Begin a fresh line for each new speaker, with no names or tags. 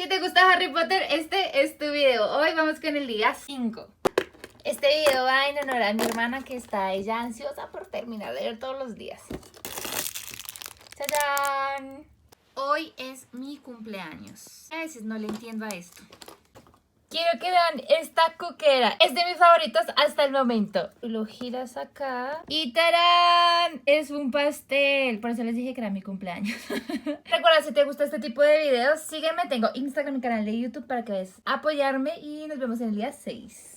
Si te gusta Harry Potter, este es tu video. Hoy vamos con el día 5. Este video va en honor a mi hermana que está ella ansiosa por terminar de ver todos los días. ¡Tadán! Hoy es mi cumpleaños. A veces no le entiendo a esto. Quiero que vean esta coquera. Es de mis favoritos hasta el momento. Lo giras acá y ¡tarán! Es un pastel. Por eso les dije que era mi cumpleaños. Recuerda, si te gusta este tipo de videos, sígueme. Tengo Instagram y canal de YouTube para que veas apoyarme. Y nos vemos en el día 6.